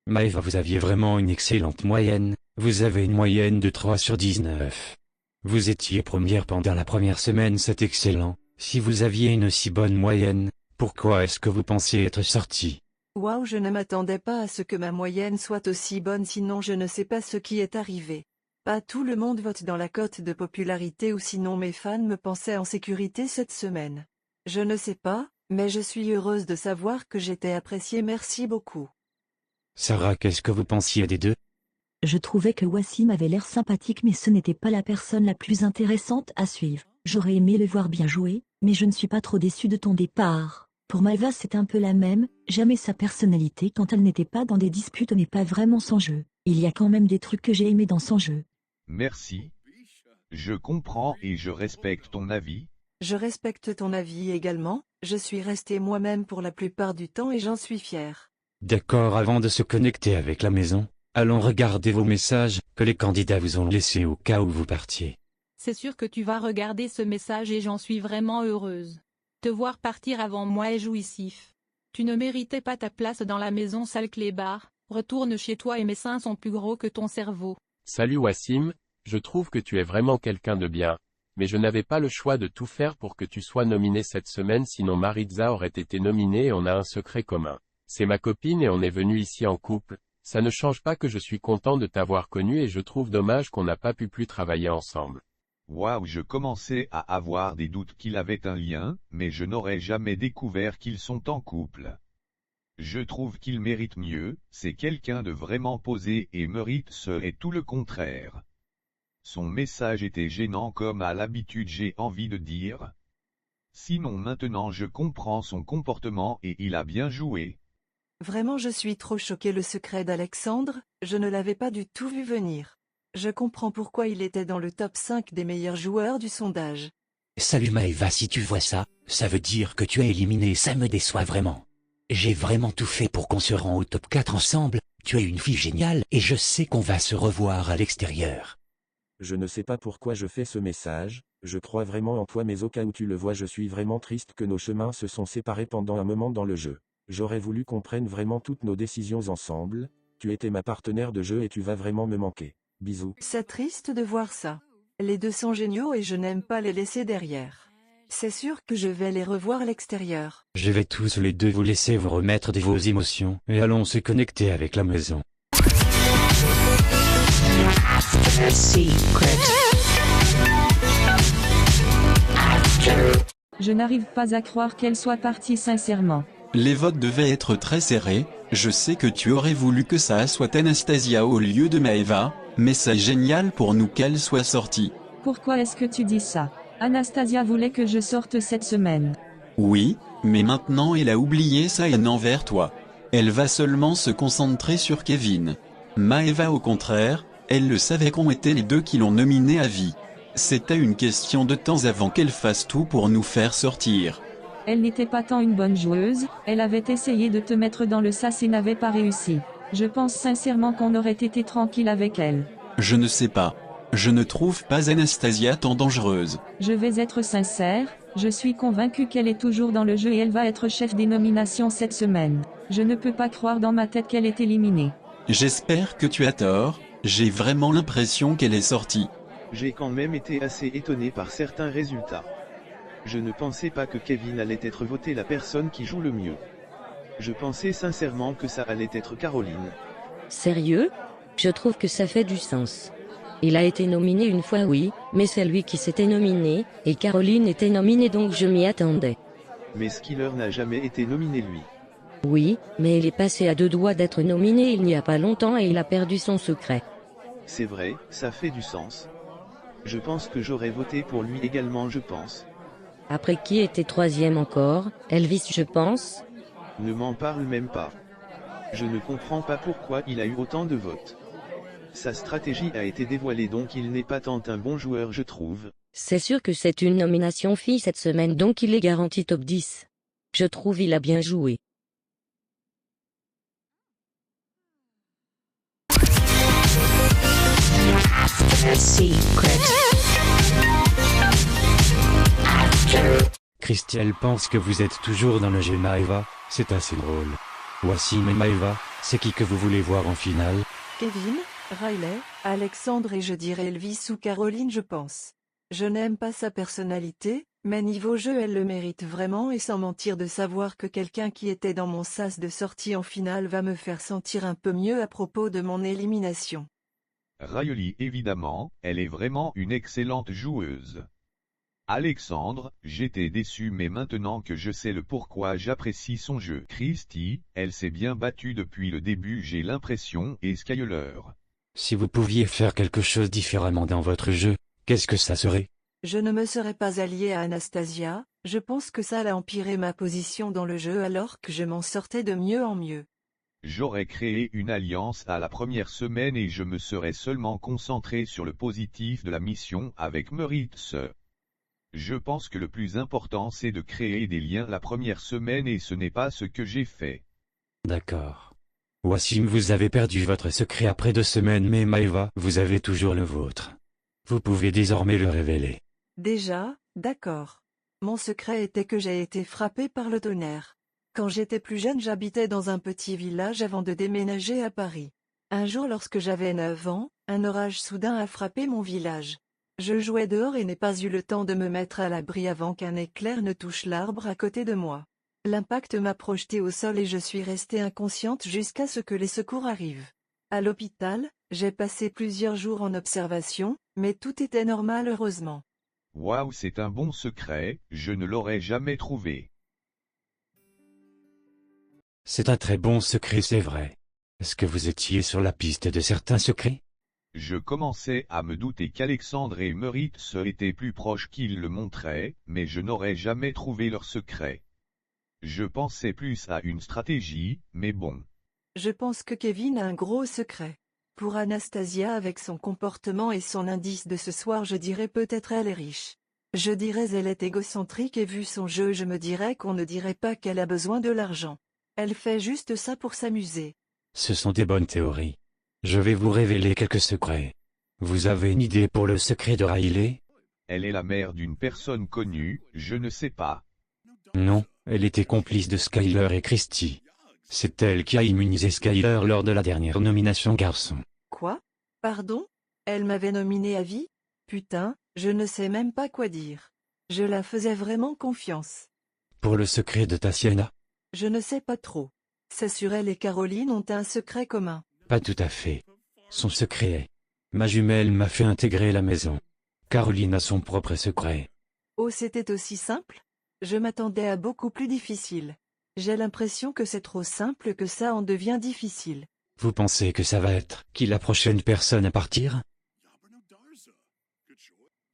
Maeva vous aviez vraiment une excellente moyenne, vous avez une moyenne de 3 sur 19. Vous étiez première pendant la première semaine, c'est excellent. Si vous aviez une si bonne moyenne, pourquoi est-ce que vous pensiez être sorti? Waouh, je ne m'attendais pas à ce que ma moyenne soit aussi bonne, sinon je ne sais pas ce qui est arrivé. Pas tout le monde vote dans la cote de popularité ou sinon mes fans me pensaient en sécurité cette semaine. Je ne sais pas, mais je suis heureuse de savoir que j'étais appréciée, merci beaucoup. Sarah, qu'est-ce que vous pensiez des deux? Je trouvais que Wassim avait l'air sympathique mais ce n'était pas la personne la plus intéressante à suivre. J'aurais aimé le voir bien jouer, mais je ne suis pas trop déçue de ton départ. Pour Maeva c'est un peu la même, j'aimais sa personnalité quand elle n'était pas dans des disputes mais pas vraiment son jeu. Il y a quand même des trucs que j'ai aimés dans son jeu. Merci. Je comprends et je respecte ton avis. Je respecte ton avis également, je suis restée moi-même pour la plupart du temps et j'en suis fière. D'accord, avant de se connecter avec la maison, allons regarder vos messages que les candidats vous ont laissés au cas où vous partiez. C'est sûr que tu vas regarder ce message et j'en suis vraiment heureuse. Te voir partir avant moi est jouissif. Tu ne méritais pas ta place dans la maison sale clébard, retourne chez toi et mes seins sont plus gros que ton cerveau. Salut Wassim, je trouve que tu es vraiment quelqu'un de bien. Mais je n'avais pas le choix de tout faire pour que tu sois nominé cette semaine sinon Maritza aurait été nominée et on a un secret commun. C'est ma copine et on est venu ici en couple. Ça ne change pas que je suis content de t'avoir connu et je trouve dommage qu'on n'a pas pu plus travailler ensemble. Waouh, je commençais à avoir des doutes qu'il avait un lien, mais je n'aurais jamais découvert qu'ils sont en couple. Je trouve qu'il mérite mieux, c'est quelqu'un de vraiment posé et Merit serait tout le contraire. Son message était gênant comme à l'habitude j'ai envie de dire. Sinon maintenant je comprends son comportement et il a bien joué. Vraiment je suis trop choquée, le secret d'Alexandre, je ne l'avais pas du tout vu venir. Je comprends pourquoi il était dans le top 5 des meilleurs joueurs du sondage. Salut Maeva, si tu vois ça, ça veut dire que tu as éliminé, ça me déçoit vraiment. J'ai vraiment tout fait pour qu'on se rende au top 4 ensemble, Tu es une fille géniale et je sais qu'on va se revoir à l'extérieur. Je ne sais pas pourquoi je fais ce message, je crois vraiment en toi mais au cas où tu le vois je suis vraiment triste que nos chemins se sont séparés pendant un moment dans le jeu. J'aurais voulu qu'on prenne vraiment toutes nos décisions ensemble, tu étais ma partenaire de jeu et tu vas vraiment me manquer. Bisous. C'est triste de voir ça. Les deux sont géniaux et je n'aime pas les laisser derrière. C'est sûr que je vais les revoir à l'extérieur. Je vais tous les deux vous laisser vous remettre de vos émotions et allons se connecter avec la maison. Je n'arrive pas à croire qu'elle soit partie sincèrement. Les votes devaient être très serrés, je sais que tu aurais voulu que ça soit Anastasia au lieu de Maeva, mais c'est génial pour nous qu'elle soit sortie. Pourquoi est-ce que tu dis ça? Anastasia voulait que je sorte cette semaine. Oui, mais maintenant elle a oublié sa haine envers toi. Elle va seulement se concentrer sur Kevin. Maeva au contraire, elle le savait qu'on était les deux qui l'ont nominée à vie. C'était une question de temps avant qu'elle fasse tout pour nous faire sortir. Elle n'était pas tant une bonne joueuse, elle avait essayé de te mettre dans le sas et n'avait pas réussi. Je pense sincèrement qu'on aurait été tranquille avec elle. Je ne sais pas. Je ne trouve pas Anastasia tant dangereuse. Je vais être sincère, je suis convaincu qu'elle est toujours dans le jeu et elle va être chef des nominations cette semaine. Je ne peux pas croire dans ma tête qu'elle est éliminée. J'espère que tu as tort, j'ai vraiment l'impression qu'elle est sortie. J'ai quand même été assez étonné par certains résultats. Je ne pensais pas que Kevin allait être voté la personne qui joue le mieux. Je pensais sincèrement que ça allait être Caroline. Sérieux? Je trouve que ça fait du sens. Il a été nominé une fois oui, mais c'est lui qui s'était nominé, et Caroline était nominée donc je m'y attendais. Mais Skiller n'a jamais été nominé lui. Oui, mais il est passé à 2 doigts d'être nominé il n'y a pas longtemps et il a perdu son secret. C'est vrai, ça fait du sens. Je pense que j'aurais voté pour lui également je pense. Après qui était 3e encore, Elvis je pense? Ne m'en parle même pas. Je ne comprends pas pourquoi il a eu autant de votes. Sa stratégie a été dévoilée donc il n'est pas tant un bon joueur je trouve. C'est sûr que c'est une nomination fille cette semaine donc il est garanti top 10. Je trouve il a bien joué. Christielle pense que vous êtes toujours dans le jeu Maeva, c'est assez drôle. Wassim et Maeva, c'est qui que vous voulez voir en finale? Kevin, Riley, Alexandre et je dirais Elvis ou Caroline je pense. Je n'aime pas sa personnalité, mais niveau jeu elle le mérite vraiment et sans mentir de savoir que quelqu'un qui était dans mon sas de sortie en finale va me faire sentir un peu mieux à propos de mon élimination. Riley évidemment, elle est vraiment une excellente joueuse. Alexandre, j'étais déçu mais maintenant que je sais le pourquoi j'apprécie son jeu. Christy, elle s'est bien battue depuis le début j'ai l'impression et Skyler. Si vous pouviez faire quelque chose différemment dans votre jeu, qu'est-ce que ça serait? Je ne me serais pas allié à Anastasia, je pense que ça a empiré ma position dans le jeu alors que je m'en sortais de mieux en mieux. J'aurais créé une alliance à la première semaine et je me serais seulement concentré sur le positif de la mission avec Meritz. Je pense que le plus important c'est de créer des liens la première semaine et ce n'est pas ce que j'ai fait. D'accord. Wassim vous avez perdu votre secret après 2 semaines mais Maeva vous avez toujours le vôtre. Vous pouvez désormais le révéler. Déjà, d'accord. Mon secret était que j'ai été frappé par le tonnerre. Quand j'étais plus jeune j'habitais dans un petit village avant de déménager à Paris. Un jour lorsque j'avais 9 ans, un orage soudain a frappé mon village. Je jouais dehors et n'ai pas eu le temps de me mettre à l'abri avant qu'un éclair ne touche l'arbre à côté de moi. L'impact m'a projeté au sol et je suis restée inconsciente jusqu'à ce que les secours arrivent. À l'hôpital, j'ai passé plusieurs jours en observation, mais tout était normal heureusement. Waouh, c'est un bon secret, je ne l'aurais jamais trouvé. C'est un très bon secret c'est vrai. Est-ce que vous étiez sur la piste de certains secrets? Je commençais à me douter qu'Alexandre et Meritz étaient plus proches qu'ils le montraient, mais je n'aurais jamais trouvé leur secret. Je pensais plus à une stratégie, mais bon. Je pense que Kevin a un gros secret. Pour Anastasia avec son comportement et son indice de ce soir je dirais peut-être elle est riche. Je dirais elle est égocentrique et vu son jeu je me dirais qu'on ne dirait pas qu'elle a besoin de l'argent. Elle fait juste ça pour s'amuser. Ce sont des bonnes théories. Je vais vous révéler quelques secrets. Vous avez une idée pour le secret de Riley? Elle est la mère d'une personne connue, je ne sais pas. Non, elle était complice de Skyler et Christy. C'est elle qui a immunisé Skyler lors de la dernière nomination garçon. Quoi? Pardon? Elle m'avait nominé à vie? Putain, je ne sais même pas quoi dire. Je la faisais vraiment confiance. Pour le secret de Tatiana? Je ne sais pas trop. C'est sur elle et Caroline ont un secret commun. Pas tout à fait. Son secret est: ma jumelle m'a fait intégrer la maison. Caroline a son propre secret. Oh, c'était aussi simple? Je m'attendais à beaucoup plus difficile. J'ai l'impression que c'est trop simple que ça en devient difficile. Vous pensez que ça va être qui la prochaine personne à partir?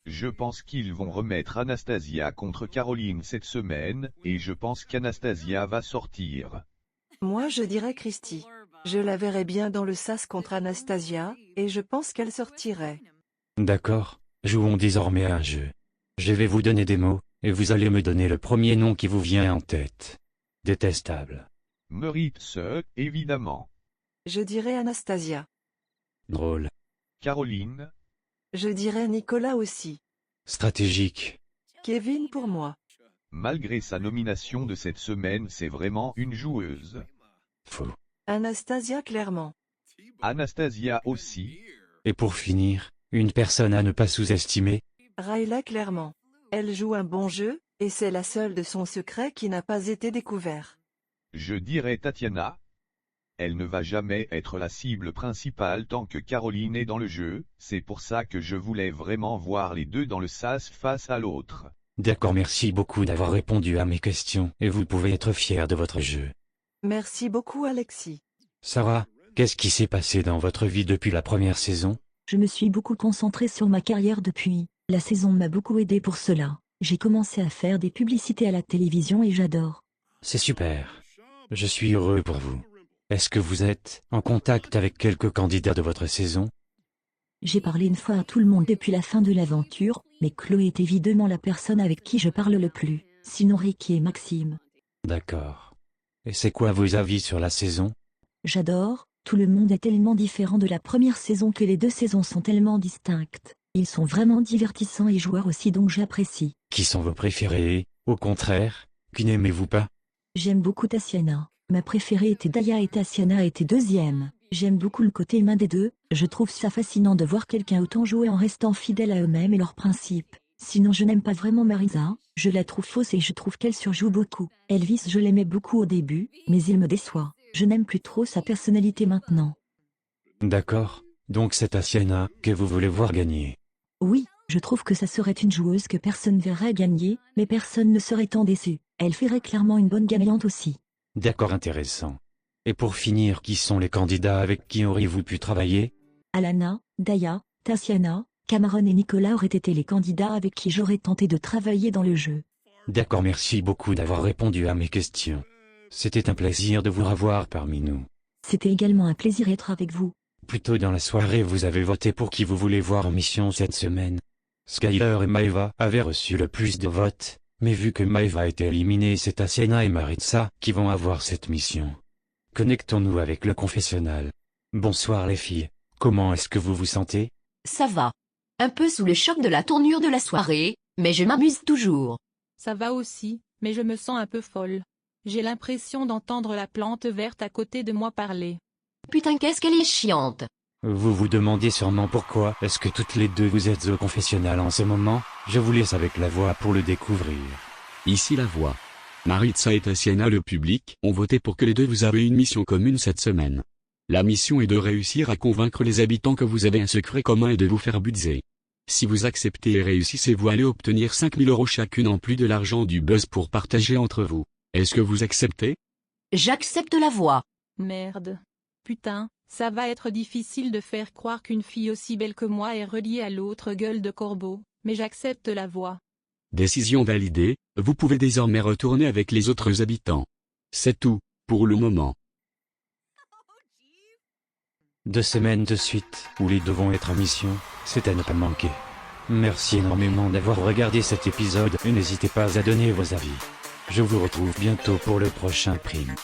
Je pense qu'ils vont remettre Anastasia contre Caroline cette semaine, et je pense qu'Anastasia va sortir. Moi je dirais Christy. Je la verrais bien dans le sas contre Anastasia, et je pense qu'elle sortirait. D'accord, jouons désormais à un jeu. Je vais vous donner des mots, et vous allez me donner le premier nom qui vous vient en tête. Détestable. Moritz, évidemment. Je dirais Anastasia. Drôle. Caroline. Je dirais Nicolas aussi. Stratégique. Kevin pour moi. Malgré sa nomination de cette semaine, c'est vraiment une joueuse. Faux. Anastasia clairement. Anastasia aussi. Et pour finir, une personne à ne pas sous-estimer. Riley clairement. Elle joue un bon jeu, et c'est la seule de son secret qui n'a pas été découvert. Je dirais Tatiana. Elle ne va jamais être la cible principale tant que Caroline est dans le jeu, c'est pour ça que je voulais vraiment voir les deux dans le sas face à l'autre. D'accord, merci beaucoup d'avoir répondu à mes questions, et vous pouvez être fier de votre jeu. Merci beaucoup Alexis. Sarah, qu'est-ce qui s'est passé dans votre vie depuis la première saison? Je me suis beaucoup concentrée sur ma carrière depuis. La saison m'a beaucoup aidé pour cela. J'ai commencé à faire des publicités à la télévision et j'adore. C'est super. Je suis heureux pour vous. Est-ce que vous êtes en contact avec quelques candidats de votre saison? J'ai parlé une fois à tout le monde depuis la fin de l'aventure, mais Chloé est évidemment la personne avec qui je parle le plus, sinon Ricky et Maxime. D'accord. Et c'est quoi vos avis sur la saison? J'adore, tout le monde est tellement différent de la première saison que les deux saisons sont tellement distinctes. Ils sont vraiment divertissants et joueurs aussi donc j'apprécie. Qui sont vos préférés? Au contraire, qui n'aimez-vous pas? J'aime beaucoup Tatiana. Ma préférée était Daya et Tatiana était deuxième. J'aime beaucoup le côté humain des deux, je trouve ça fascinant de voir quelqu'un autant jouer en restant fidèle à eux-mêmes et leurs principes. Sinon je n'aime pas vraiment Marisa, je la trouve fausse et je trouve qu'elle surjoue beaucoup. Elvis je l'aimais beaucoup au début, mais il me déçoit. Je n'aime plus trop sa personnalité maintenant. D'accord, donc c'est Tatiana que vous voulez voir gagner. Oui, je trouve que ça serait une joueuse que personne verrait gagner, mais personne ne serait tant déçu. Elle ferait clairement une bonne gagnante aussi. D'accord, intéressant. Et pour finir, qui sont les candidats avec qui auriez-vous pu travailler? Alana, Daya, Tatiana, Cameron et Nicolas auraient été les candidats avec qui j'aurais tenté de travailler dans le jeu. D'accord, merci beaucoup d'avoir répondu à mes questions. C'était un plaisir de vous revoir parmi nous. C'était également un plaisir d'être avec vous. Plus tôt dans la soirée, vous avez voté pour qui vous voulez voir en mission cette semaine. Skyler et Maeva avaient reçu le plus de votes, mais vu que Maeva a été éliminée, c'est Tatiana et Maritza qui vont avoir cette mission. Connectons-nous avec le confessionnal. Bonsoir les filles, comment est-ce que vous vous sentez? Ça va. Un peu sous le choc de la tournure de la soirée, mais je m'amuse toujours. Ça va aussi, mais je me sens un peu folle. J'ai l'impression d'entendre la plante verte à côté de moi parler. Putain, qu'est-ce qu'elle est chiante. Vous vous demandez sûrement pourquoi est-ce que toutes les deux vous êtes au confessionnal en ce moment? Je vous laisse avec la voix pour le découvrir. Ici la voix. Maritza et Tatiana, le public, ont voté pour que les deux vous avez une mission commune cette semaine. La mission est de réussir à convaincre les habitants que vous avez un secret commun et de vous faire buzzer. Si vous acceptez et réussissez, vous allez obtenir 5000 € chacune en plus de l'argent du buzz pour partager entre vous. Est-ce que vous acceptez? J'accepte la voix. Merde. Putain, ça va être difficile de faire croire qu'une fille aussi belle que moi est reliée à l'autre gueule de corbeau, mais j'accepte la voix. Décision validée, vous pouvez désormais retourner avec les autres habitants. C'est tout, pour le moment. 2 semaines de suite, où les deux vont être en mission, c'est à ne pas manquer. Merci énormément d'avoir regardé cet épisode et n'hésitez pas à donner vos avis. Je vous retrouve bientôt pour le prochain prime.